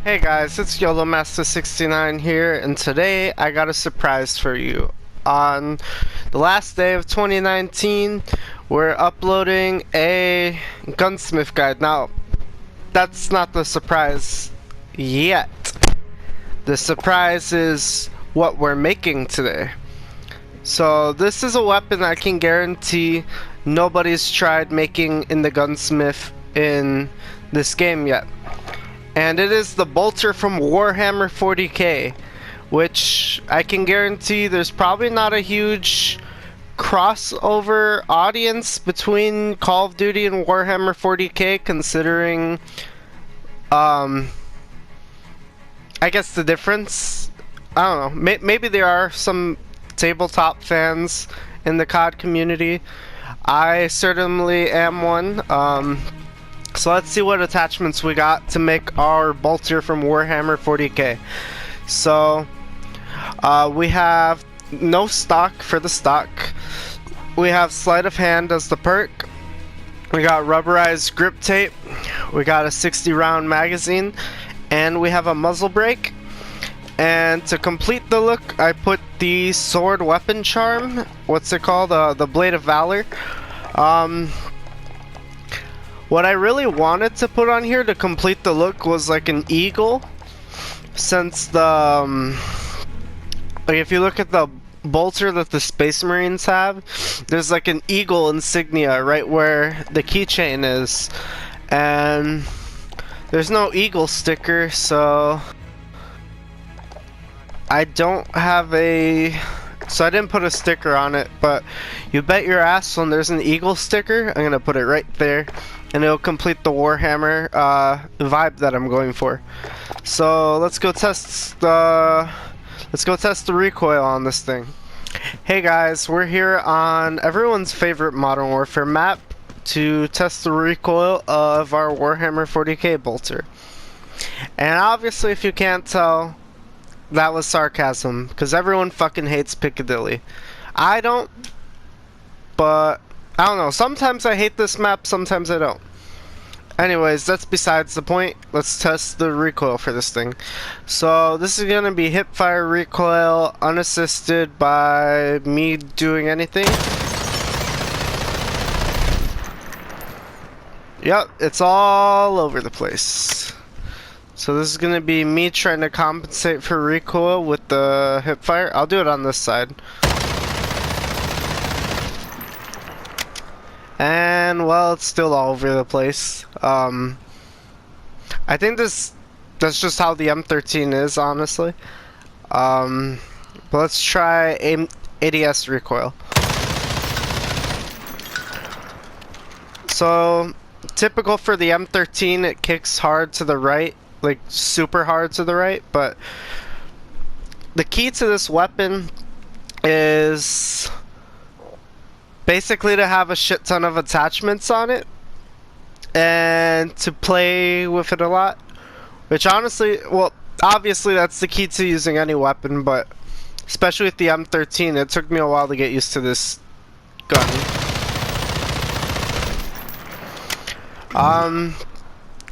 Hey guys, it's YoloMaster69 here, and today I got a surprise for you. On the last day of 2019, we're uploading a Gunsmith guide. Now, that's not the surprise yet. The surprise is what we're making today. So, this is a weapon I can guarantee nobody's tried making in the Gunsmith in this game yet. And it is the bolter from Warhammer 40k, which I can guarantee there's probably not a huge crossover audience between Call of Duty and Warhammer 40k, considering I guess the difference. I don't know, maybe there are some tabletop fans in the COD community. I certainly am one. So let's see what attachments we got to make our bolter from Warhammer 40k. So we have no stock for the stock. We have sleight of hand as the perk. We got rubberized grip tape. We got a 60 round magazine, and we have a muzzle brake. And to complete the look, I put the sword weapon charm. What's it called? The Blade of Valor. What I really wanted to put on here to complete the look was like an eagle, since the like if you look at the bolter that the Space Marines have, there's like an eagle insignia right where the keychain is, and there's no eagle sticker, so I don't have a. So I didn't put a sticker on it, but you bet your ass when there's an eagle sticker, I'm gonna put it right there, and it'll complete the Warhammer vibe that I'm going for. So let's go test the recoil on this thing. Hey guys, we're here on everyone's favorite Modern Warfare map to test the recoil of our Warhammer 40k bolter. And obviously, if you can't tell, that was sarcasm, because everyone fucking hates Piccadilly. I don't, but I don't know. Sometimes I hate this map, sometimes I don't. Anyways, that's besides the point. Let's test the recoil for this thing. So this is going to be hip-fire recoil, unassisted by me doing anything. Yep, it's all over the place. So this is going to be me trying to compensate for recoil with the hipfire. I'll do it on this side. And, well, it's still all over the place. I think that's just how the M13 is, honestly. But let's try ADS recoil. So, typical for the M13, it kicks hard to the right. Like super hard to the right, but the key to this weapon is basically to have a shit ton of attachments on it and to play with it a lot, which honestly, well, obviously that's the key to using any weapon, but especially with the M13, it took me a while to get used to this gun.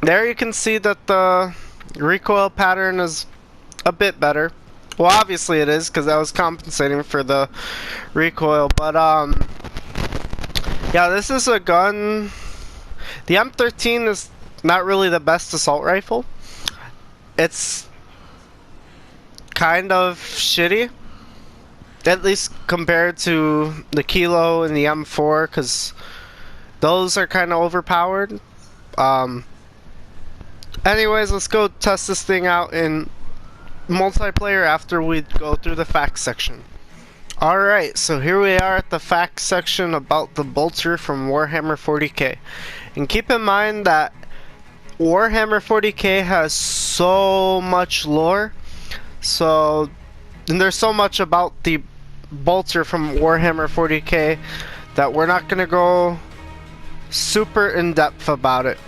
There you can see that the recoil pattern is a bit better. Well, obviously it is, because I was compensating for the recoil, but yeah, this is a gun. The M13 is not really the best assault rifle. It's kind of shitty, at least compared to the Kilo and the M4, because those are kind of overpowered. Anyways, let's go test this thing out in multiplayer after we go through the facts section. Alright, so here we are at the facts section about the bolter from Warhammer 40k. And keep in mind that Warhammer 40k has so much lore. And there's so much about the bolter from Warhammer 40k that we're not going to go super in depth about it,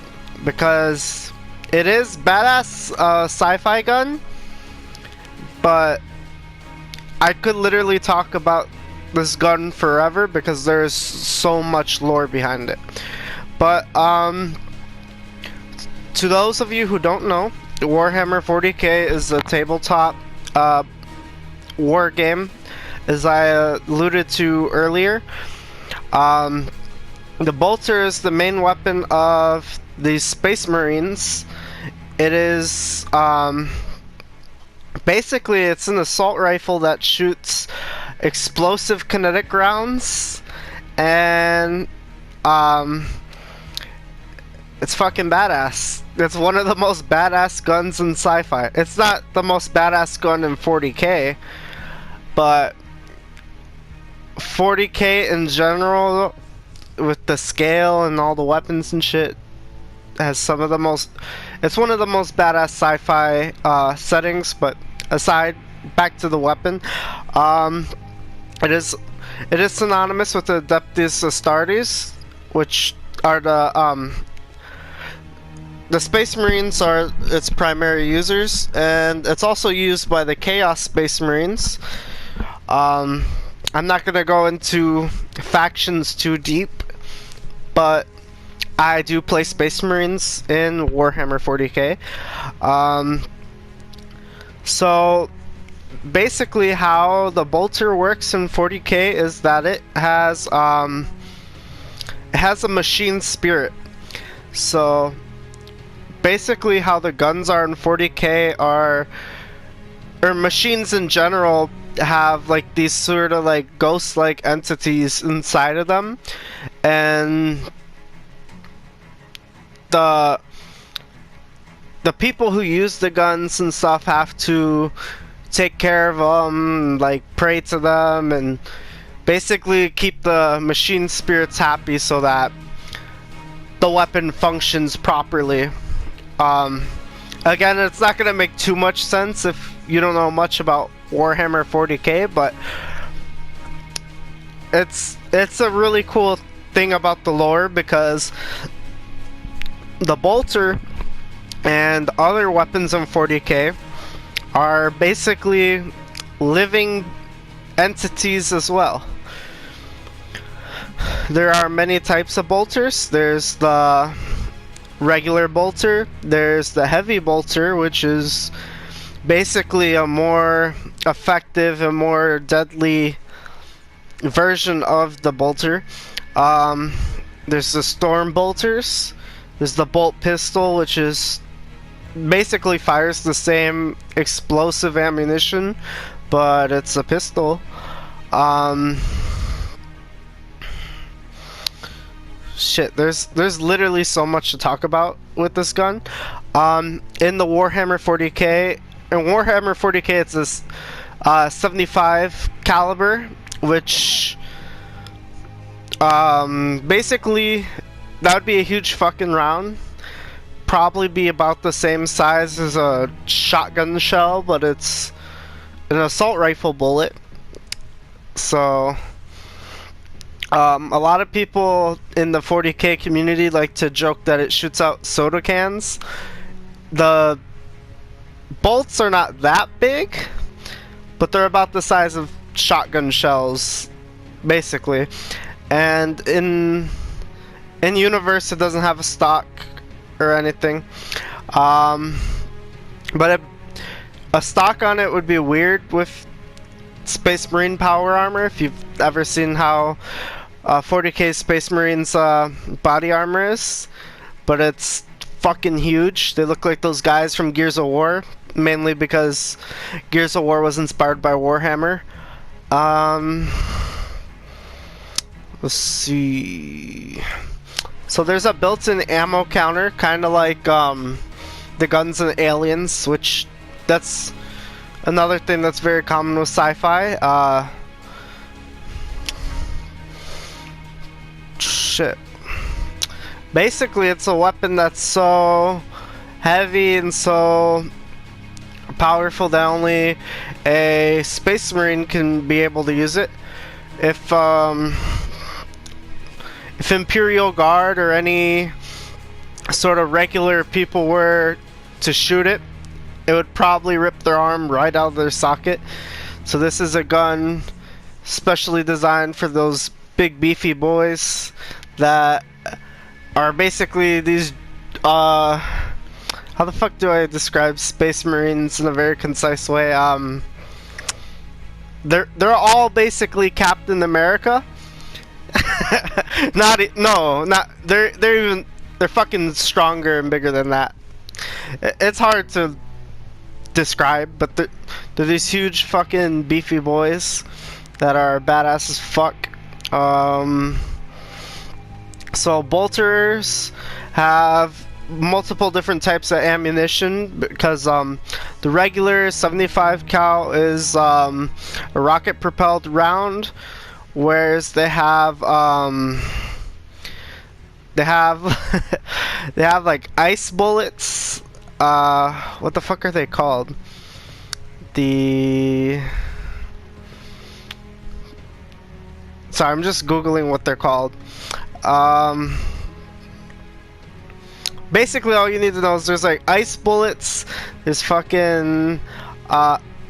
because it is badass sci-fi gun, but I could literally talk about this gun forever because there's so much lore behind it. But to those of you who don't know, Warhammer 40k is a tabletop war game, as I alluded to earlier. The bolter is the main weapon of the Space Marines. It is basically it's an assault rifle that shoots explosive kinetic rounds, and it's fucking badass. It's one of the most badass guns in sci-fi. It's not the most badass gun in 40k, but 40k in general, with the scale and all the weapons and shit, has some of the most. It's one of the most badass sci-fi settings. But aside, back to the weapon. It is synonymous with the Adeptus Astartes, which are the Space Marines are its primary users, and it's also used by the Chaos Space Marines. I'm not gonna go into factions too deep, but I do play Space Marines in Warhammer 40k. So basically how the bolter works in 40k is that it has a machine spirit. So basically how the guns are in 40k or machines in general have like these sort of like ghost-like entities inside of them, and the people who use the guns and stuff have to take care of them, like pray to them, and basically keep the machine spirits happy so that the weapon functions properly. Again, it's not gonna make too much sense if you don't know much about Warhammer 40k, but it's a really cool thing about the lore, because the bolter and other weapons in 40k are basically living entities as well. There are many types of bolters. There's the regular bolter, there's the heavy bolter, which is basically a more effective and more deadly version of the bolter. There's the storm bolters. There's the bolt pistol, which is basically fires the same explosive ammunition, but it's a pistol. Shit, there's literally so much to talk about with this gun. In the Warhammer 40k, it's this 75 caliber, which basically that would be a huge fucking round. Probably be about the same size as a shotgun shell, but it's an assault rifle bullet. So a lot of people in the 40k community like to joke that it shoots out soda cans. The bolts are not that big, but they're about the size of shotgun shells, basically. And in universe, it doesn't have a stock or anything. But a stock on it would be weird with Space Marine power armor. If you've ever seen how 40k Space Marines body armor is, but it's fucking huge. They look like those guys from Gears of War, mainly because Gears of War was inspired by Warhammer. Let's see. So there's a built-in ammo counter, kind of like the guns in Aliens, which that's another thing that's very common with sci-fi. Shit. Basically, it's a weapon that's so heavy and so powerful that only a Space Marine can be able to use it. If Imperial Guard or any sort of regular people were to shoot it, it would probably rip their arm right out of their socket. So this is a gun specially designed for those big beefy boys that are basically these how the fuck do I describe Space Marines in a very concise way? They're all basically Captain America. They're fucking stronger and bigger than that. It's hard to describe, but they're these huge fucking beefy boys that are badass as fuck. So bolters have multiple different types of ammunition because the regular 75 cal is a rocket propelled round, whereas they have they have like ice bullets. What the fuck are they called? Sorry, I'm just googling what they're called. Basically all you need to know is there's like ice bullets, there's fucking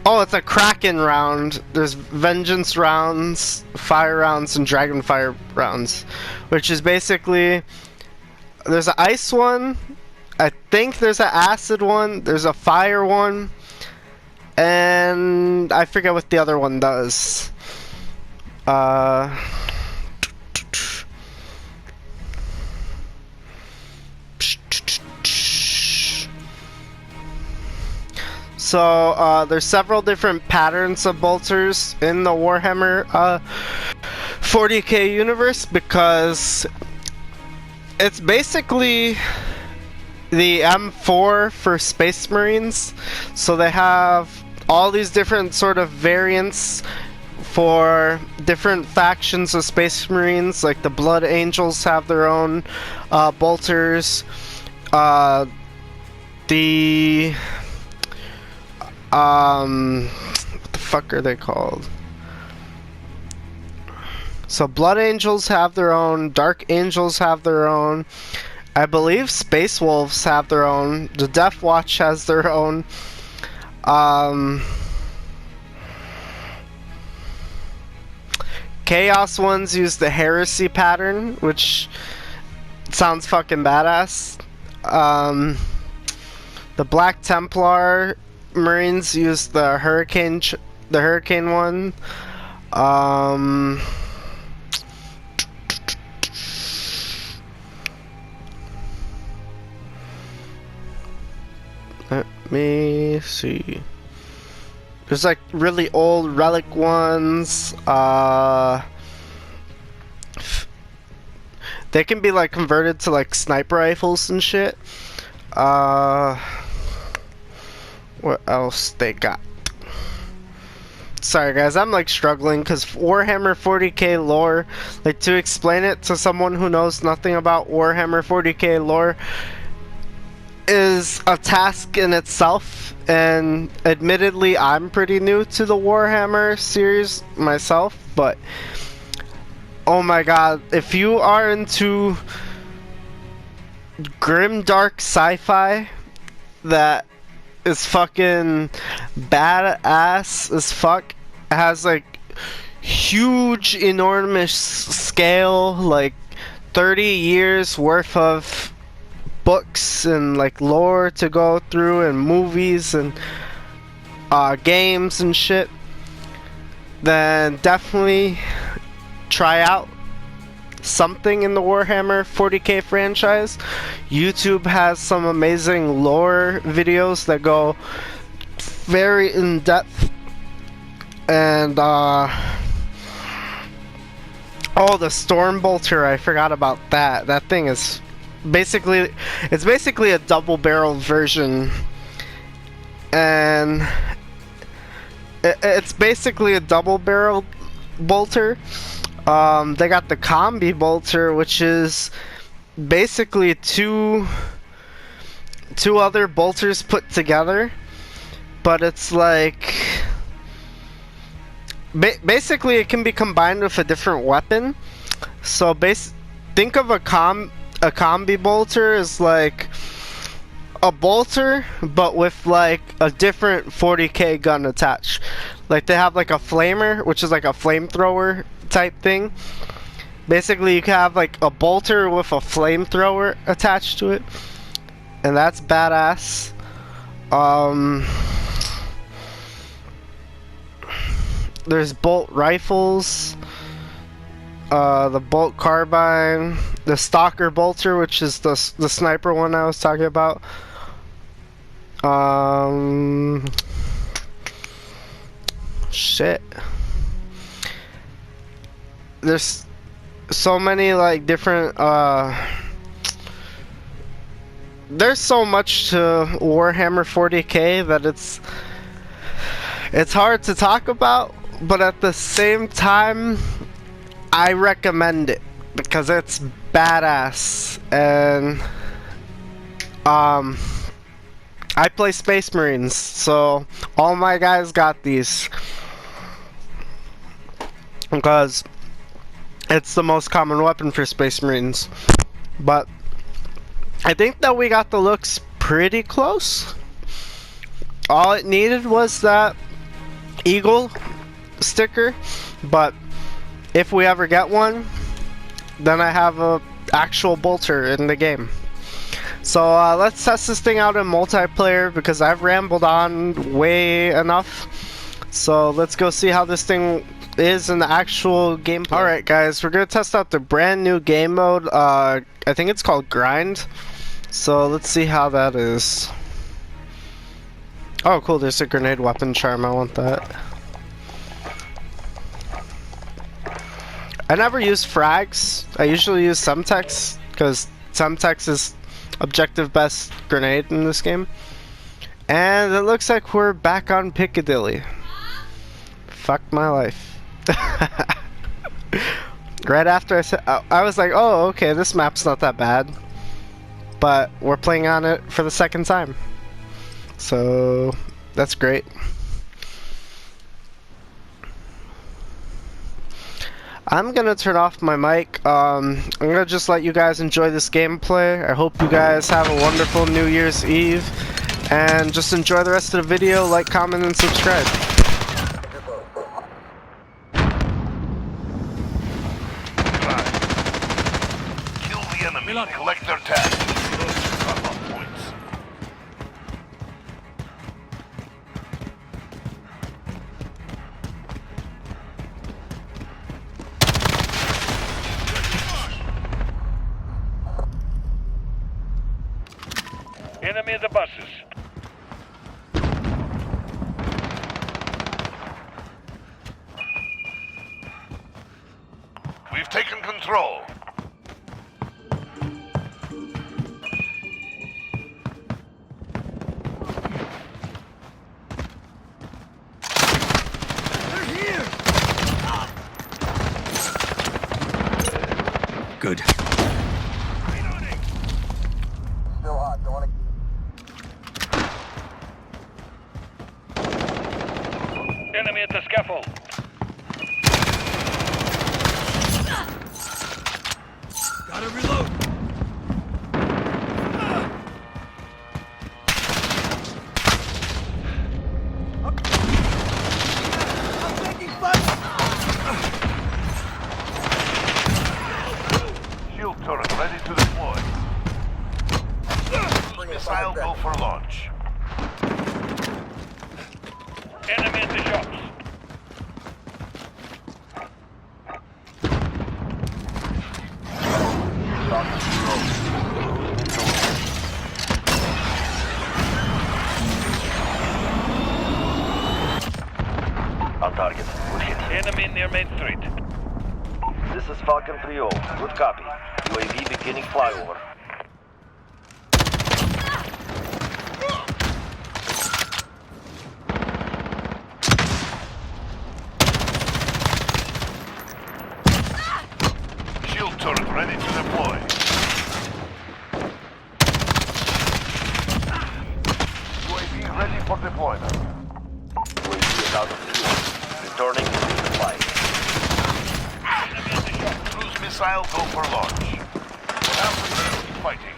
it's a Kraken round, there's Vengeance rounds, Fire rounds, and Dragonfire rounds, which is basically, there's an ice one, I think there's an acid one, there's a fire one, and I forget what the other one does. So there's several different patterns of bolters in the Warhammer 40k universe, because it's basically the M4 for Space Marines. So they have all these different sort of variants for different factions of Space Marines. Like the Blood Angels have their own bolters. What the fuck are they called? So Blood Angels have their own, Dark Angels have their own, I believe Space Wolves have their own, the Death Watch has their own. Chaos ones use the Heresy pattern, which sounds fucking badass. The Black Templar Marines use the Hurricane one. Let me see. There's like really old relic ones. They can be like converted to like sniper rifles and shit. What else they got? Sorry guys, I'm like struggling because Warhammer 40k lore, like to explain it to someone who knows nothing about Warhammer 40k lore is a task in itself, and admittedly I'm pretty new to the Warhammer series myself, but oh my god, if you are into grim dark sci-fi that is fucking badass as fuck, it has like huge enormous scale, like 30 years worth of books and like lore to go through and movies and games and shit, then definitely try out something in the Warhammer 40k franchise. YouTube has some amazing lore videos that go very in depth, and oh, the Stormbolter, I forgot about that. That thing is basically, it's basically a double-barreled version, and it's basically a double-barreled bolter. They got the combi bolter, which is basically two other bolters put together, but it's like basically it can be combined with a different weapon. So think of a combi bolter as like a bolter, but with like a different 40k gun attached. Like they have like a flamer, which is like a flamethrower type thing. Basically you can have like a bolter with a flamethrower attached to it, and that's badass. There's bolt rifles, the bolt carbine, the stalker bolter, which is the sniper one I was talking about. Shit. There's so many like different there's so much to Warhammer 40k that it's hard to talk about, but at the same time I recommend it because it's badass. And I play Space Marines, so all my guys got these because it's the most common weapon for Space Marines. But I think that we got the looks pretty close. All it needed was that eagle sticker, but if we ever get one, then I have a actual bolter in the game. So let's test this thing out in multiplayer because I've rambled on way enough. So let's go see how this thing is in the actual gameplay. Alright guys, we're gonna test out the brand new game mode. I think it's called Grind. So let's see how that is. Oh cool, there's a grenade weapon charm, I want that. I never use frags. I usually use Semtex because Semtex is objective best grenade in this game. And it looks like we're back on Piccadilly. Fuck my life. Right after I said, I was like, oh okay, this map's not that bad. But we're playing on it for the second time. So that's great. I'm gonna turn off my mic. I'm gonna just let you guys enjoy this gameplay. I hope you guys have a wonderful New Year's Eve, and just enjoy the rest of the video. Like, comment, and subscribe. Kill the enemy. Collect their tags. Points. Enemy at the buses. We've taken control. They're here! Good. Still hot. Don't want to. Enemy at the scaffold. Gotta reload. I'm taking fire. Shield turret ready to deploy. Missile go for launch. Enemy at the shops. On target. Good hit. Enemy near Main Street. This is Falcon 3-0. Good copy. UAV beginning flyover. Shield turret ready to deploy. UAV ready for deployment. UAV is out of fuel. Returning to resupply. Enemy at the shop. Cruise missile go for launch. Half the enemy fighting.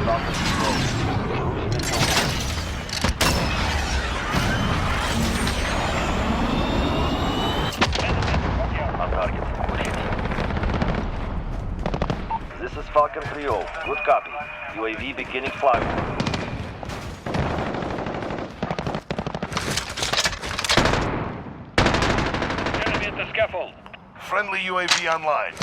Falcon 3-0. Cruise missile. Enemy UAV beginning flyover. Enemy at the scaffold. Friendly UAV online.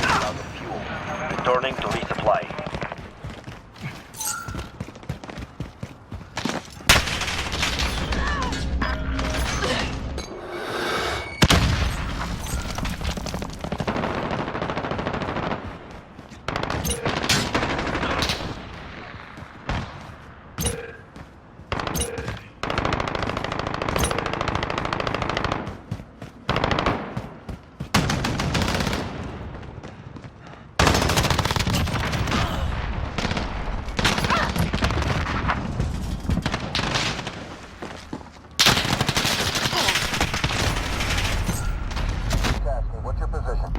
Out of fuel. Returning to resupply. What's your position?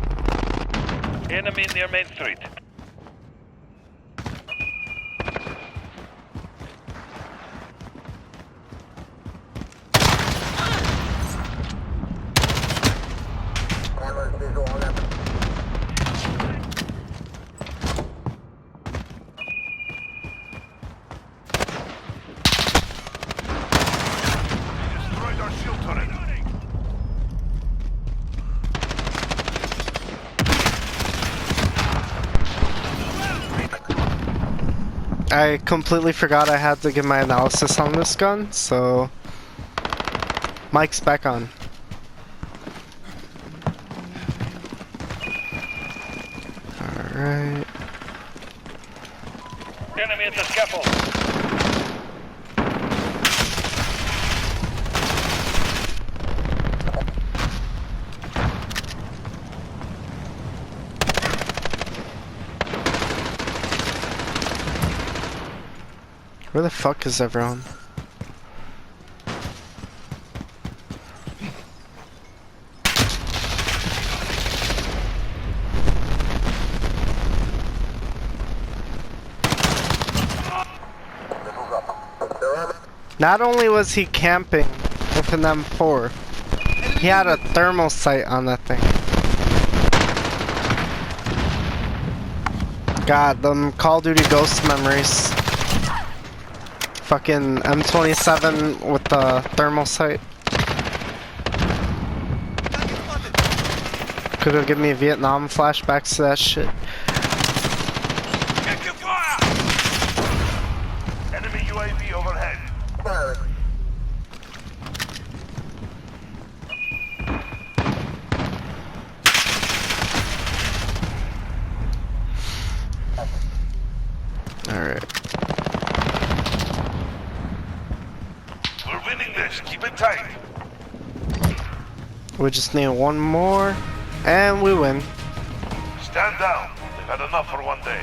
Enemy near Main Street. Visual on that. Destroyed our shield turret. I completely forgot I had to give my analysis on this gun, so mic's back on. Alright. Enemy at the scaffold. Where the fuck is everyone? Not only was he camping with an M4, he had a thermal sight on that thing. God, them Call of Duty Ghost memories. Fucking M27 with the thermal sight. Could've given me Vietnam flashbacks to that shit. Check your fire! Enemy UAV overhead. Alright. We're winning this. Keep it tight. We just need one more, and we win. Stand down. They've had enough for one day.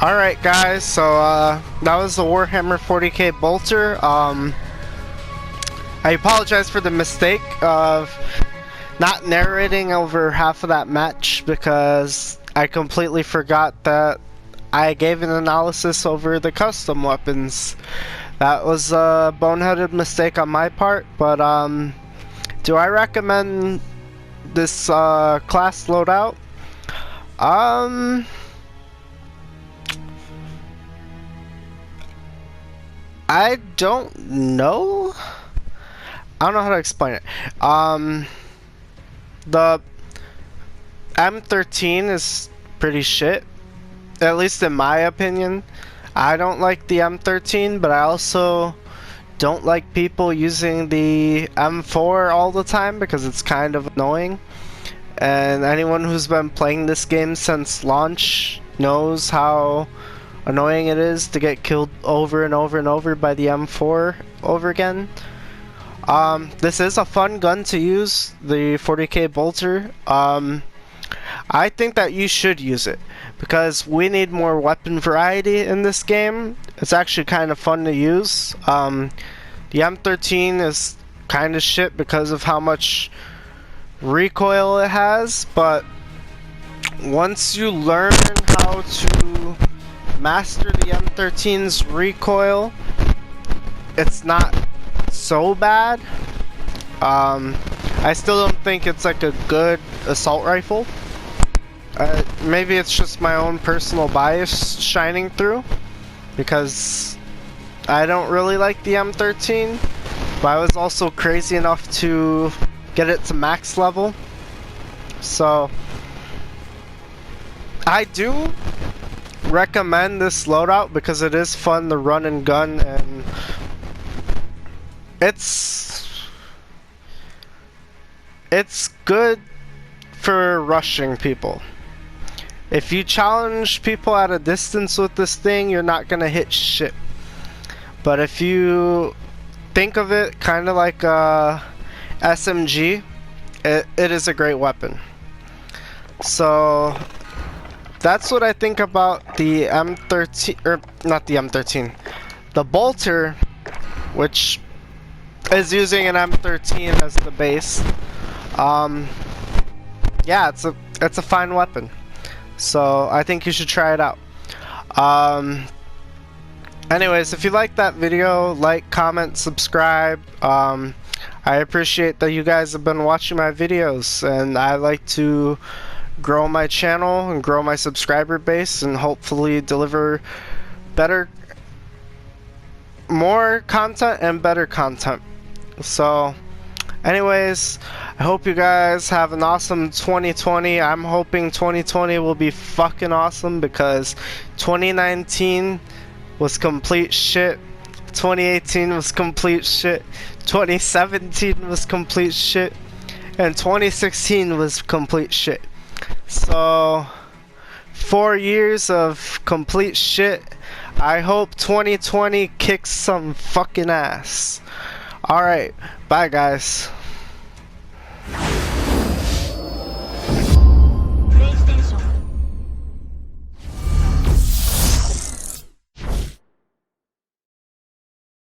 Alright guys, so that was the Warhammer 40k bolter. I apologize for the mistake of not narrating over half of that match because I completely forgot that I gave an analysis over the custom weapons. That was a boneheaded mistake on my part, but do I recommend this class loadout? I don't know. I don't know how to explain it. The M13 is pretty shit, at least in my opinion. I don't like the M13, but I also don't like people using the M4 all the time because it's kind of annoying. And anyone who's been playing this game since launch knows how annoying it is to get killed over and over and over by the M4 over again. This is a fun gun to use, the 40k bolter. I think that you should use it because we need more weapon variety in this game. It's actually kind of fun to use. The M13 is kind of shit because of how much recoil it has, but once you learn how to master the M13's recoil, it's not so bad. I still don't think it's like a good assault rifle. Maybe it's just my own personal bias shining through, because I don't really like the M13, but I was also crazy enough to get it to max level. So I do recommend this loadout because it is fun to run and gun, and it's good for rushing people. If you challenge people at a distance with this thing, you're not gonna hit shit. But if you think of it kind of like a SMG, it is a great weapon. So that's what I think about the M13, or not the M13, the bolter, which is using an M13 as the base. Yeah, it's a fine weapon. So I think you should try it out. Anyways, if you like that video, like, comment, subscribe. I appreciate that you guys have been watching my videos, and I like to grow my channel and grow my subscriber base and hopefully deliver more content and better content. So anyways, I hope you guys have an awesome 2020. I'm hoping 2020 will be fucking awesome because 2019 was complete shit. 2018 was complete shit. 2017 was complete shit. And 2016 was complete shit. So 4 years of complete shit. I hope 2020 kicks some fucking ass. Alright, bye guys.